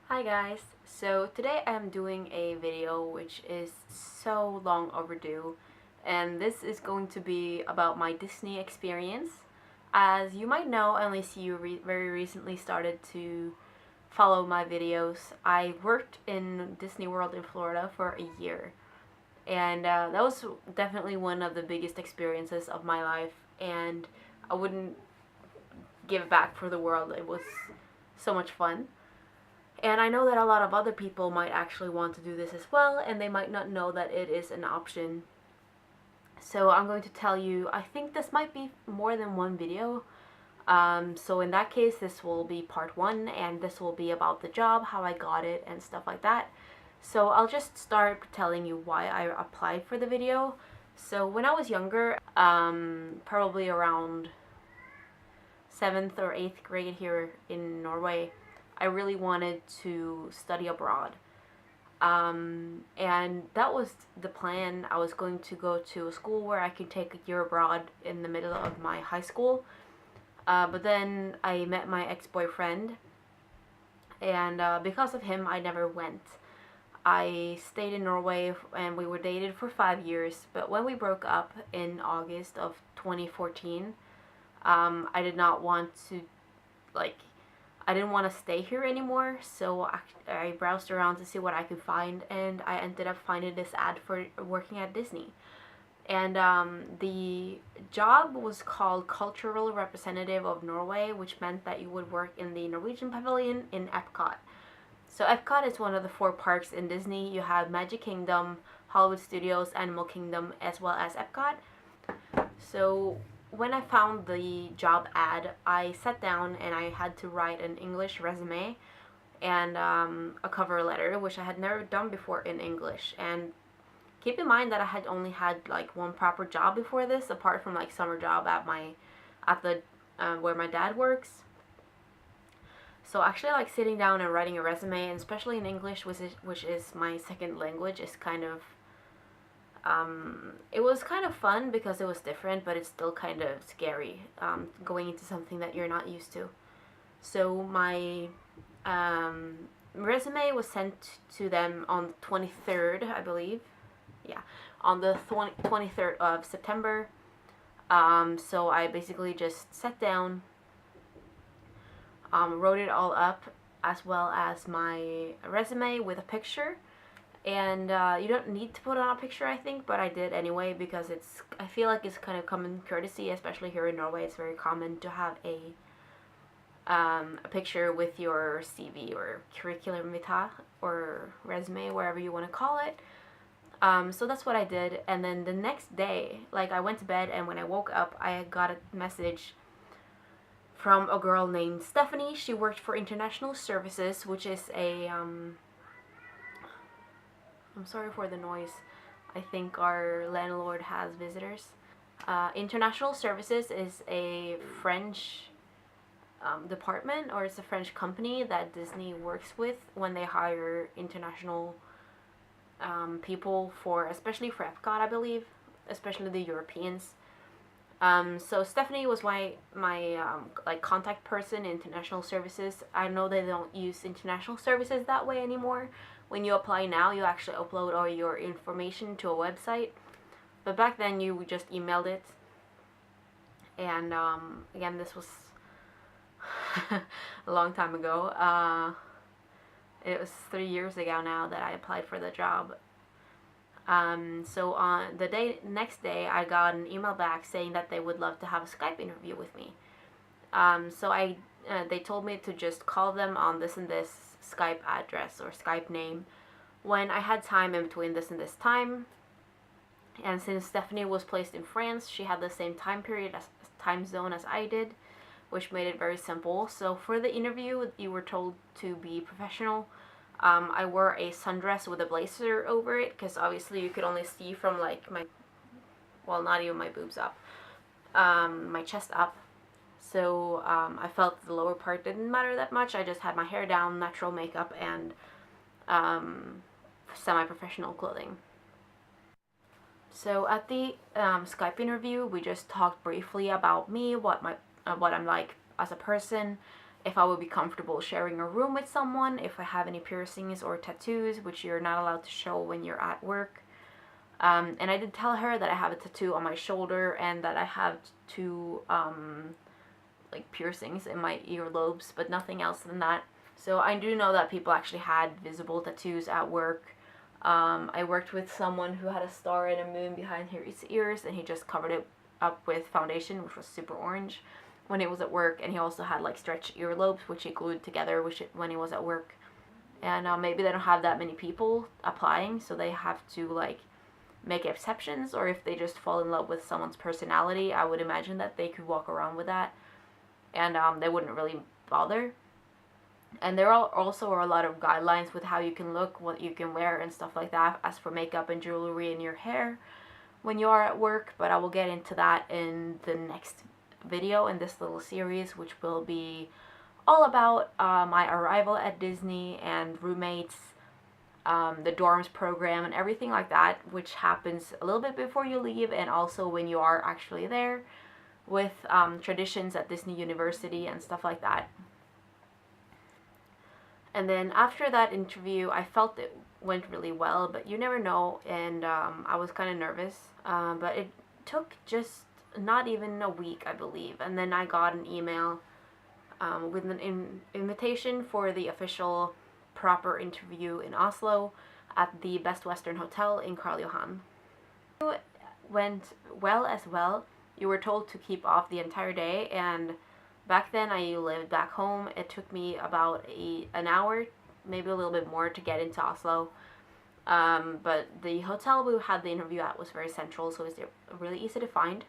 Hi guys, so today I'm doing a video which is so long overdue, and this is going to be about my Disney experience. As you might know, unless you very recently started to follow my videos, I worked in Disney World in Florida for a year, and that was definitely one of the biggest experiences of my life, and I wouldn't give it back for the world. It was so much fun. And I know that a lot of other people might actually want to do this as well, and they might not know that it is an option. So I'm going to tell you, I think this might be more than one video. So in that case, this will be part one, and this will be about the job, how I got it, and stuff like that. So I'll just start telling you why I applied for the video. So when I was younger, probably around 7th or 8th grade here in Norway, I really wanted to study abroad. And that was the plan. I was going to go to a school where I could take a year abroad in the middle of my high school. But then I met my ex-boyfriend, and because of him, I never went. I stayed in Norway and we were dated for 5 years, but when we broke up in August of 2014, I did not want to, like, I didn't want to stay here anymore, so I browsed around to see what I could find, and I ended up finding this ad for working at Disney. And the job was called Cultural Representative of Norway, which meant that you would work in the Norwegian Pavilion in EPCOT. So EPCOT is one of the 4 parks in Disney. You have Magic Kingdom, Hollywood Studios, Animal Kingdom, as well as EPCOT. So when I found the job ad, I sat down and I had to write an English resume and a cover letter, which I had never done before in English. And keep in mind that I had only had like one proper job before this, apart from like summer job at the where my dad works. So actually, like sitting down and writing a resume, and especially in English, which is my second language, is kind of it was kind of fun because it was different, but it's still kind of scary going into something that you're not used to. So my resume was sent to them on the 23rd, I believe. Yeah, on the 23rd of September. So I basically just sat down, wrote it all up, as well as my resume with a picture. And you don't need to put on a picture, I think, but I did anyway because I feel like it's kind of common courtesy, especially here in Norway. It's very common to have a picture with your CV or curriculum vitae or resume, wherever you want to call it. So that's what I did, and then the next day, like, I went to bed, and when I woke up, I got a message from a girl named Stephanie. She worked for International Services, which is a I'm sorry for the noise. I think our landlord has visitors. International Services is a French department, or it's a French company that Disney works with when they hire international people for, especially for EPCOT, I believe, especially the Europeans. So Stephanie was my like contact person in International Services. I know they don't use International Services that way anymore. When you apply now, you actually upload all your information to a website. But back then, you just emailed it. And again, this was a long time ago. It was 3 years ago now that I applied for the job. So on the next day, I got an email back saying that they would love to have a Skype interview with me. So they told me to just call them on this and this Skype address or Skype name when I had time in between this and this time. And since Stephanie was placed in France, she had the same time zone as I did, which made it very simple. So for the interview, you were told to be professional. I wore a sundress with a blazer over it because obviously you could only see from like well, not even my boobs up, my chest up. So I felt the lower part didn't matter that much. I just had my hair down, natural makeup, and semi-professional clothing. So at the Skype interview, we just talked briefly about me, what I'm like as a person, if I would be comfortable sharing a room with someone, if I have any piercings or tattoos, which you're not allowed to show when you're at work. And I did tell her that I have a tattoo on my shoulder and that I have two like piercings in my earlobes, but nothing else than that. So I do know that people actually had visible tattoos at work. I worked with someone who had a star and a moon behind his ears, and he just covered it up with foundation, which was super orange, when he was at work. And he also had like stretched earlobes, which he glued together when he was at work. And maybe they don't have that many people applying, so they have to like make exceptions, or if they just fall in love with someone's personality, I would imagine that they could walk around with that, and they wouldn't really bother. And there are also a lot of guidelines with how you can look, what you can wear, and stuff like that, as for makeup and jewelry and your hair when you are at work, but I will get into that in the next video in this little series, which will be all about my arrival at Disney and roommates, the dorms program and everything like that, which happens a little bit before you leave and also when you are actually there, with traditions at Disney University and stuff like that. And then after that interview, I felt it went really well, but you never know, and I was kind of nervous, but it took just not even a week, I believe, and then I got an email with an invitation for the official proper interview in Oslo at the Best Western Hotel in Karl Johan. It went well as well. You were told to keep off the entire day, and back then I lived back home. It took me about an hour, maybe a little bit more, to get into Oslo. But the hotel we had the interview at was very central, so it was really easy to find.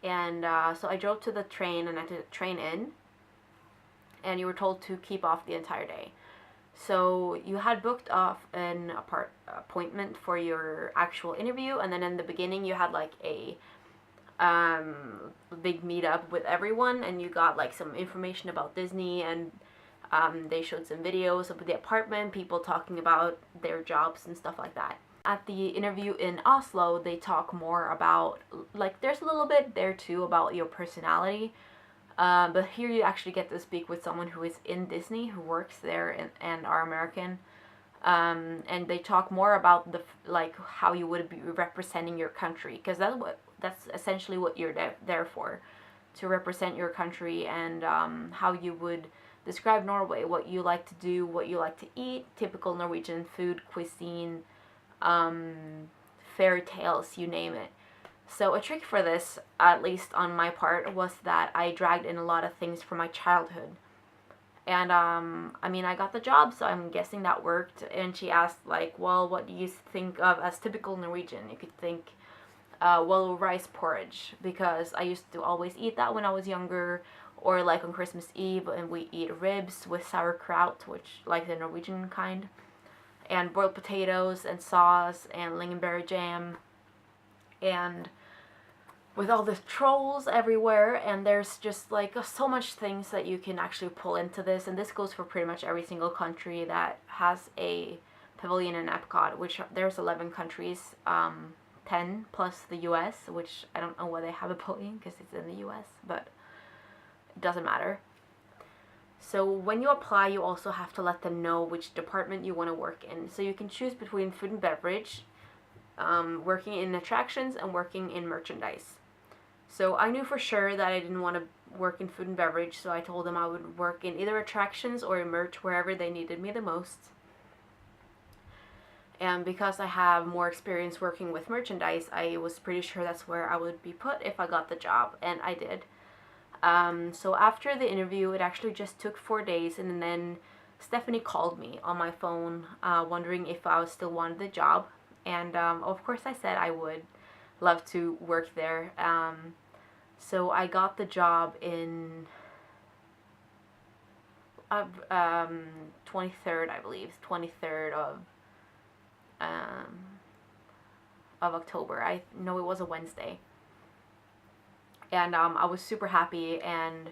And so I drove to the train, and I took the train in, and you were told to keep off the entire day. So you had booked off an appointment for your actual interview, and then in the beginning you had like a big meetup with everyone, and you got like some information about Disney, and they showed some videos of the apartment, people talking about their jobs and stuff like that. At the interview in Oslo, they talk more about, like, there's a little bit there too about your personality. But here you actually get to speak with someone who is in Disney, who works there and are American. And they talk more about like how you would be representing your country, because that's essentially what you're there for, to represent your country, and how you would describe Norway, what you like to do, what you like to eat, typical Norwegian food, cuisine, fairy tales, you name it. So a trick for this, at least on my part, was that I dragged in a lot of things from my childhood. And, I mean, I got the job, so I'm guessing that worked. And she asked, like, well, what do you think of as typical Norwegian? You could think, well, rice porridge, because I used to always eat that when I was younger. Or, like, on Christmas Eve, and we eat ribs with sauerkraut, which, like, the Norwegian kind. And boiled potatoes, and sauce, and lingonberry jam. And with all the trolls everywhere, and there's just like so much things that you can actually pull into this, and this goes for pretty much every single country that has a pavilion in EPCOT, which there's 11 countries, 10 plus the US, which I don't know why they have a pavilion because it's in the US, but it doesn't matter. So when you apply, you also have to let them know which department you want to work in. So you can choose between food and beverage, working in attractions, and working in merchandise. So I knew for sure that I didn't want to work in food and beverage, so I told them I would work in either attractions or in merch, wherever they needed me the most. And because I have more experience working with merchandise, I was pretty sure that's where I would be put if I got the job, and I did. So after the interview, it actually just took 4 days, and then Stephanie called me on my phone, wondering if I still wanted the job. And of course I said I would love to work there. So I got the job in 23rd, I believe, 23rd of October. I know it was a Wednesday. And I was super happy, and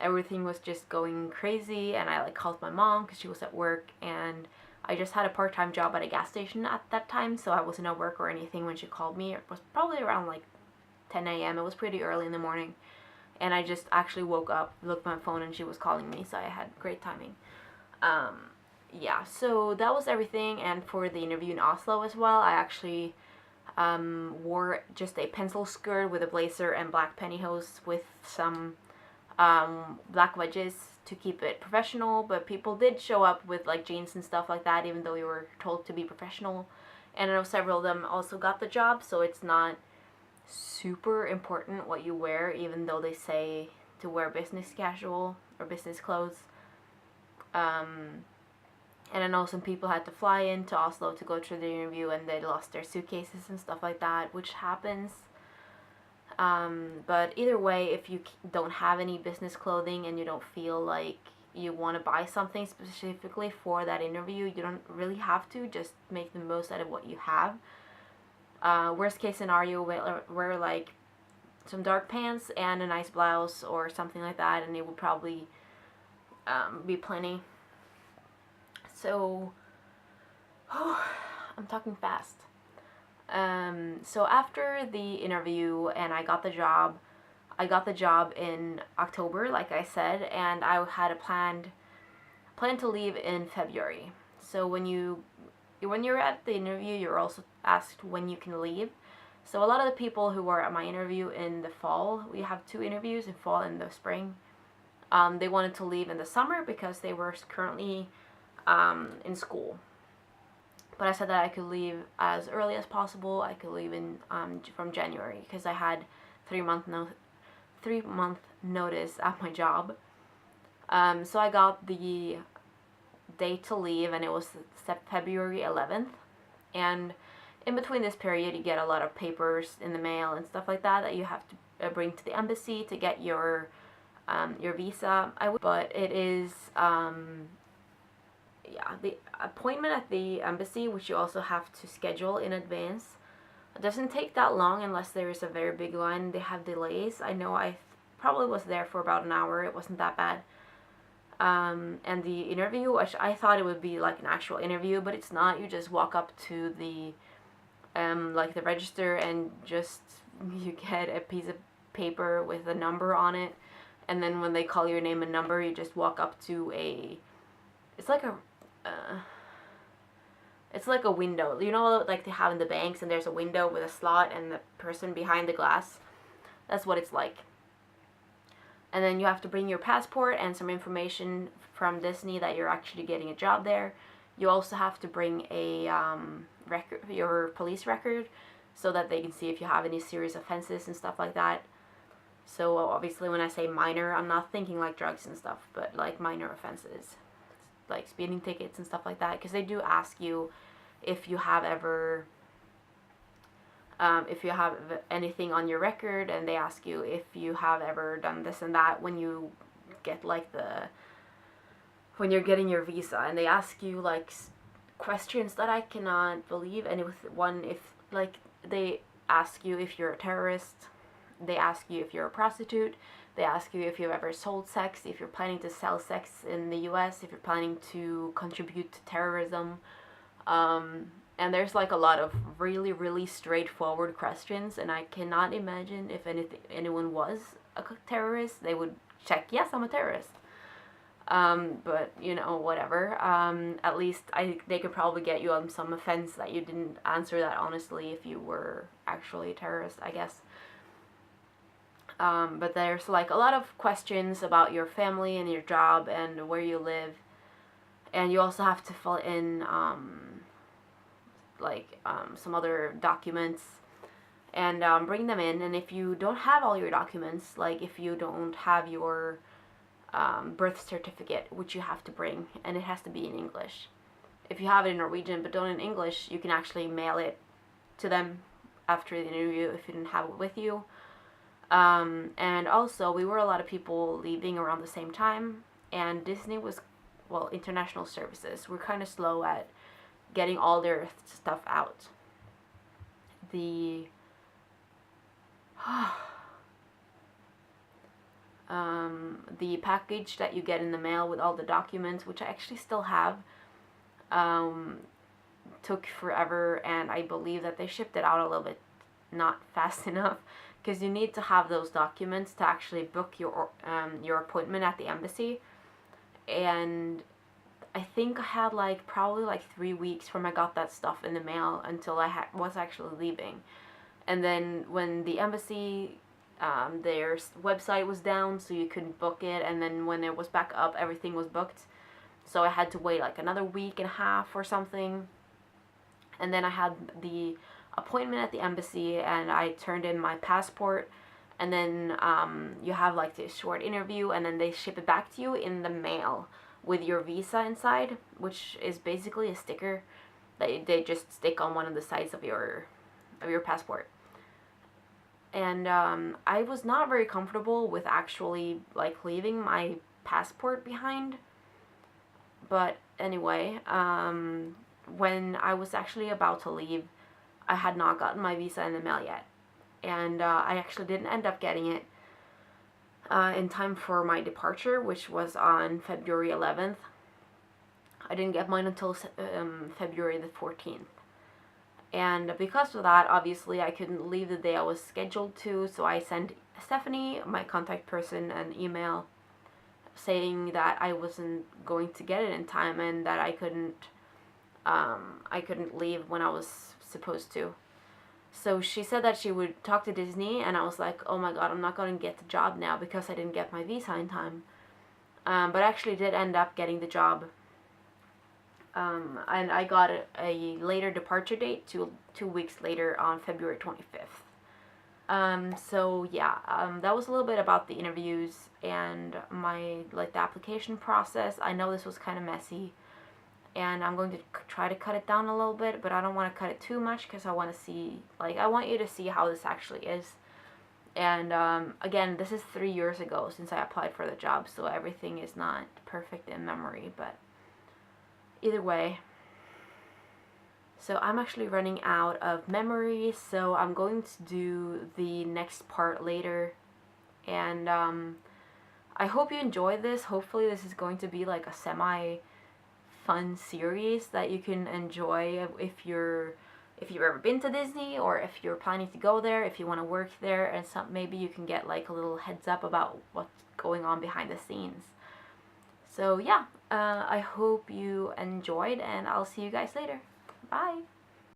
everything was just going crazy, and I like called my mom because she was at work, and I just had a part-time job at a gas station at that time, so I wasn't at work or anything when she called me. It was probably around like 10 a.m. It was pretty early in the morning. and I just actually woke up, looked at my phone, and she was calling me, so I had great timing. Yeah, so that was everything. And for the interview in Oslo as well, I actually wore just a pencil skirt with a blazer and black pantyhose with some black wedges to keep it professional. But people did show up with like jeans and stuff like that, even though we were told to be professional. And I know several of them also got the job, so it's not super important what you wear, even though they say to wear business casual or business clothes. And I know some people had to fly into Oslo to go to the interview, and they lost their suitcases and stuff like that, which happens. But either way, if you don't have any business clothing and you don't feel like you want to buy something specifically for that interview, you don't really have to. Just make the most out of what you have. Worst case scenario, wear like some dark pants and a nice blouse or something like that, and it would probably be plenty. So, I'm talking fast. So after the interview and I got the job in October, like I said, and I had a plan to leave in February. So when you're at the interview, you're also asked when you can leave. So a lot of the people who were at my interview in the fall, we have 2 interviews in fall and the spring. They wanted to leave in the summer because they were currently in school. But I said that I could leave as early as possible. I could leave in from January because I had 3-month notice at my job. So I got the date to leave, and it was February 11th. And in between this period, you get a lot of papers in the mail and stuff like that you have to bring to the embassy to get your visa. But it is the appointment at the embassy, which you also have to schedule in advance. It doesn't take that long unless there is a very big line. They have delays. I know I probably was there for about an hour. It wasn't that bad. And the interview, which I thought it would be like an actual interview, but it's not. You just walk up to the like the register, and just you get a piece of paper with a number on it, and then when they call your name and number, you just walk up to it's like a window, you know, like they have in the banks, and there's a window with a slot and the person behind the glass. That's what it's like. And then you have to bring your passport and some information from Disney that you're actually getting a job there. You also have to bring a your police record, so that they can see if you have any serious offenses and stuff like that. So obviously when I say minor, I'm not thinking like drugs and stuff, but like minor offenses, like speeding tickets and stuff like that, because they do ask you if you have ever if you have anything on your record, and they ask you if you have ever done this and that when you get like when you're getting your visa, and they ask you like questions that I cannot believe. And with one, if like they ask you if you're a terrorist, they ask you if you're a prostitute, they ask you if you've ever sold sex, if you're planning to sell sex in the US, if you're planning to contribute to terrorism. And there's like a lot of really, really straightforward questions, and I cannot imagine if anyone was a terrorist, they would check, yes, I'm a terrorist. But, you know, whatever. At least they could probably get you on some offense that you didn't answer that honestly if you were actually a terrorist, I guess. But there's like a lot of questions about your family and your job and where you live. And you also have to fill in some other documents and bring them in. And if you don't have all your documents, like if you don't have your birth certificate, which you have to bring, and it has to be in English. If you have it in Norwegian but don't in English, you can actually mail it to them after the interview if you didn't have it with you. And also, we were a lot of people leaving around the same time, and Disney was, well, international services were kind of slow at getting all their stuff out. The the package that you get in the mail with all the documents, which I actually still have, took forever, and I believe that they shipped it out a little bit not fast enough, because you need to have those documents to actually book your appointment at the embassy. And I think I had like probably like 3 weeks from I got that stuff in the mail until I was actually leaving. And then when the embassy, their website was down, so you couldn't book it. And then when it was back up, everything was booked. So I had to wait like another week and a half or something. And then I had the appointment at the embassy, and I turned in my passport. And then you have like this short interview, and then they ship it back to you in the mail with your visa inside, which is basically a sticker that they just stick on one of the sides of your passport. And I was not very comfortable with actually like leaving my passport behind. But anyway, when I was actually about to leave, I had not gotten my visa in the mail yet. And I actually didn't end up getting it in time for my departure, which was on February 11th. I didn't get mine until February the 14th. And because of that, obviously, I couldn't leave the day I was scheduled to, so I sent Stephanie, my contact person, an email saying that I wasn't going to get it in time and that I couldn't leave when I was supposed to. So she said that she would talk to Disney, and I was like, oh my god, I'm not going to get the job now because I didn't get my visa in time. But I actually did end up getting the job. And I got a later departure date, 2 weeks later on February 25th. So yeah, that was a little bit about the interviews and my, like, the application process. I know this was kind of messy, and I'm going to try to cut it down a little bit, but I don't want to cut it too much because I want to see, like, I want you to see how this actually is. And again, this is 3 years ago since I applied for the job, so everything is not perfect in memory, but either way. So I'm actually running out of memory, so I'm going to do the next part later. And I hope you enjoyed this. Hopefully this is going to be like a semi-fun series that you can enjoy if you've ever been to Disney, or if you're planning to go there, if you want to work there, and maybe you can get like a little heads up about what's going on behind the scenes. So yeah, I hope you enjoyed, and I'll see you guys later. Bye!